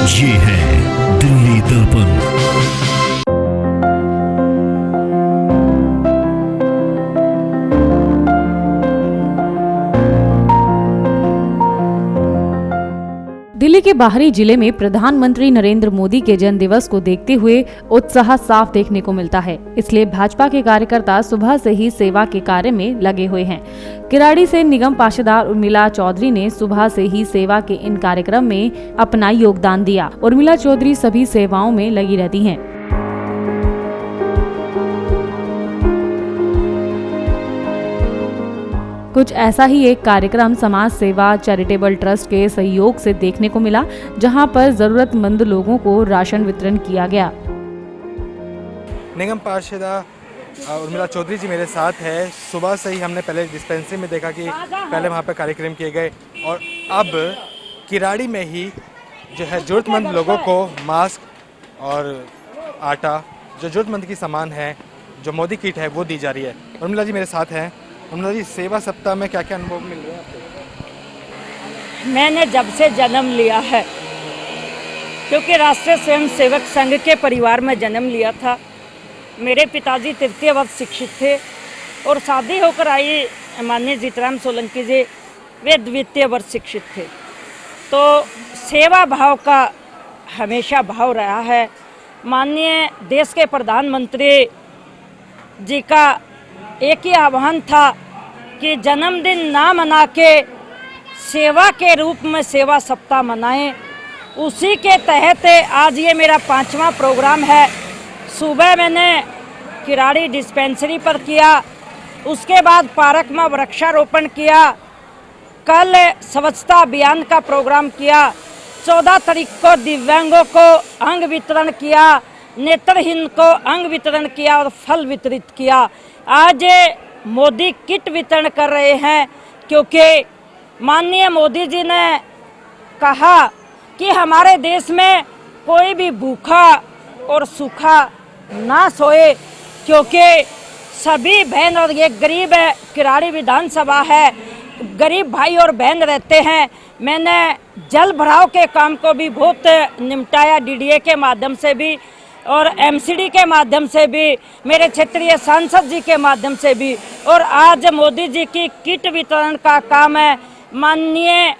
ये है दिल्ली दर्पण। दिल्ली के बाहरी जिले में प्रधानमंत्री नरेंद्र मोदी के जन्म दिवस को देखते हुए उत्साह साफ देखने को मिलता है। इसलिए भाजपा के कार्यकर्ता सुबह से ही सेवा के कार्य में लगे हुए हैं। किराड़ी से निगम पार्षद उर्मिला चौधरी ने सुबह से ही सेवा के इन कार्यक्रम में अपना योगदान दिया। उर्मिला चौधरी सभी सेवाओं में लगी रहती हैं। कुछ ऐसा ही एक कार्यक्रम समाज सेवा चैरिटेबल ट्रस्ट के सहयोग से देखने को मिला, जहां पर जरूरतमंद लोगों को राशन वितरण किया गया। निगम पार्षदा उर्मिला चौधरी जी मेरे साथ है। सुबह से ही हमने पहले डिस्पेंसरी में देखा कि पहले वहाँ पर कार्यक्रम किए गए और अब किराड़ी में ही जो है ज़रूरतमंद लोगों को मास्क और आटा, जो ज़रूरतमंद की सामान है, जो मोदी किट है, वो दी जा रही है। उर्मिला जी मेरे साथ हैं। उर्मिला जी, सेवा सप्ताह में क्या क्या अनुभव मिल रहे हैं आपको? मैंने जब से जन्म लिया है, क्योंकि राष्ट्रीय स्वयं सेवक संघ के परिवार में जन्म लिया था। मेरे पिताजी तृतीय वर्ष शिक्षित थे और शादी होकर आई माननीय जीतराम सोलंकी जी, वे द्वितीय वर्ष शिक्षित थे। तो सेवा भाव का हमेशा भाव रहा है। माननीय देश के प्रधानमंत्री जी का एक ही आह्वान था कि जन्मदिन ना मना के सेवा के रूप में सेवा सप्ताह मनाएं। उसी के तहत आज ये मेरा 5वां प्रोग्राम है। सुबह मैंने किराड़ी डिस्पेंसरी पर किया, उसके बाद पार्क में वृक्षारोपण किया, कल स्वच्छता अभियान का प्रोग्राम किया, 14 तारीख को दिव्यांगों को अंग वितरण किया, नेत्रहीन को अंग वितरण किया और फल वितरित किया। आज मोदी किट वितरण कर रहे हैं, क्योंकि माननीय मोदी जी ने कहा कि हमारे देश में कोई भी भूखा और सूखा ना सोए, क्योंकि सभी बहन और ये गरीब किराड़ी विधानसभा है, गरीब भाई और बहन रहते हैं। मैंने जल भराव के काम को भी बहुत निपटाया, डीडीए के माध्यम से भी और एमसीडी के माध्यम से भी, मेरे क्षेत्रीय सांसद जी के माध्यम से भी, और आज मोदी जी की किट वितरण का काम है। माननीय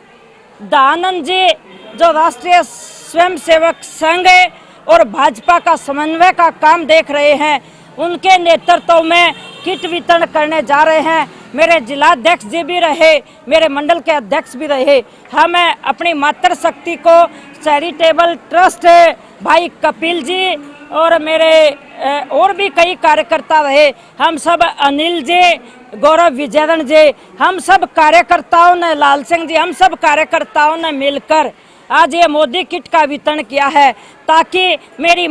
दयानंद जी, जो राष्ट्रीय स्वयंसेवक संघ और भाजपा का समन्वय का काम देख रहे हैं, उनके नेतृत्व में किट वितरण करने जा रहे हैं। मेरे जिलाध्यक्ष जी भी रहे, मेरे मंडल के अध्यक्ष भी रहे। हम अपनी मातृशक्ति को चैरिटेबल ट्रस्ट भाई कपिल जी और मेरे और भी कई कार्यकर्ता रहे। हम सब अनिल जी, गौरव विजयन जी, हम सब कार्यकर्ताओं ने, लाल सिंह जी, हम सब कार्यकर्ताओं ने मिलकर आज ये मोदी किट का वितरण किया है, ताकि मेरी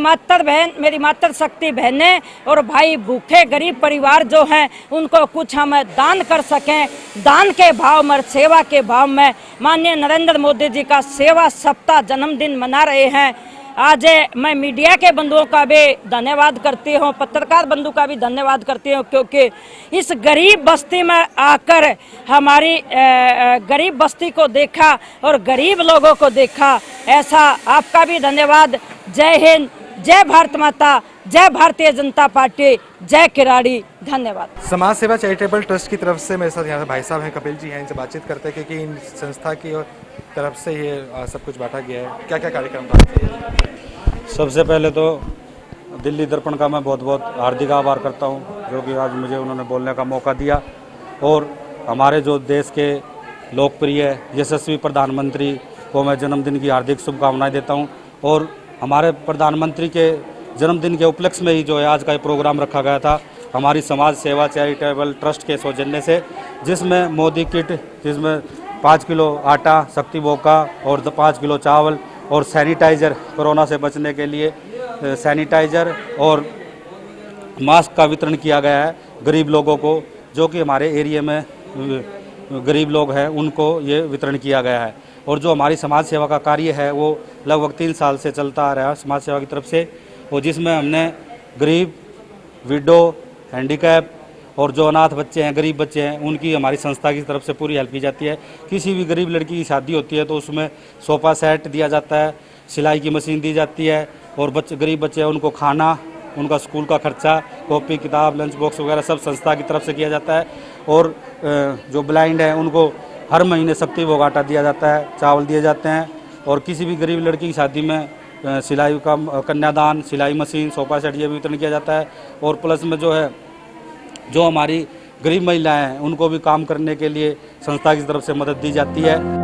मातृशक्ति बहनें और भाई भूखे गरीब परिवार जो हैं उनको कुछ हम दान कर सकें। दान के भाव में, सेवा के भाव में माननीय नरेंद्र मोदी जी का सेवा सप्ताह जन्मदिन मना रहे हैं। आज मैं मीडिया के बंधुओं का भी धन्यवाद करती हूँ, पत्रकार बंधु का भी धन्यवाद करती हूँ, क्योंकि इस गरीब बस्ती में आकर हमारी गरीब बस्ती को देखा और गरीब लोगों को देखा। ऐसा आपका भी धन्यवाद। जय हिंद, जय भारत माता, जय भारतीय जनता पार्टी, जय किराड़ी। धन्यवाद। समाज सेवा चैरिटेबल ट्रस्ट की तरफ से मेरे साथ यहाँ भाई साहब हैं, कपिल जी हैं, इनसे बातचीत करते हैं क्योंकि इन संस्था की तरफ से ये सब कुछ बांटा गया है। क्या क्या कार्यक्रम था? सबसे पहले तो दिल्ली दर्पण का मैं बहुत बहुत हार्दिक आभार करता हूँ, जो कि आज मुझे उन्होंने बोलने का मौका दिया। और हमारे जो देश के लोकप्रिय यशस्वी प्रधानमंत्री को मैं जन्मदिन की हार्दिक शुभकामनाएं देता हूँ। और हमारे प्रधानमंत्री के जन्मदिन के उपलक्ष्य में ही जो है आज का ये प्रोग्राम रखा गया था हमारी समाज सेवा चैरिटेबल ट्रस्ट के सौजन्य से, जिसमें मोदी किट, जिसमें 5 किलो आटा, शक्ति बोका और 5 किलो चावल और सैनिटाइज़र, कोरोना से बचने के लिए सैनिटाइज़र और मास्क का वितरण किया गया है गरीब लोगों को, जो कि हमारे एरिया में गरीब लोग हैं उनको ये वितरण किया गया है। और जो हमारी समाज सेवा का कार्य है वो लगभग 3 साल से चलता आ रहा है समाज सेवा की तरफ से, और जिसमें हमने गरीब, विडो, हैंडीकैप और जो अनाथ बच्चे हैं, गरीब बच्चे हैं, उनकी हमारी संस्था की तरफ से पूरी हेल्प की जाती है। किसी भी गरीब लड़की की शादी होती है तो उसमें सोफ़ा सेट दिया जाता है, सिलाई की मशीन दी जाती है और गरीब बच्चे हैं उनको खाना, उनका स्कूल का खर्चा, कॉपी किताब लंच बॉक्स वगैरह सब संस्था की तरफ से किया जाता है। और जो ब्लाइंड है उनको हर महीने सप्ती भोग आटा दिया जाता है, चावल दिए जाते हैं। और किसी भी गरीब लड़की की शादी में सिलाई का कन्यादान, सिलाई मशीन, सोफा सेट ये भी वितरण किया जाता है। और प्लस में जो हमारी गरीब महिलाएं हैं उनको भी काम करने के लिए संस्था की तरफ से मदद दी जाती है।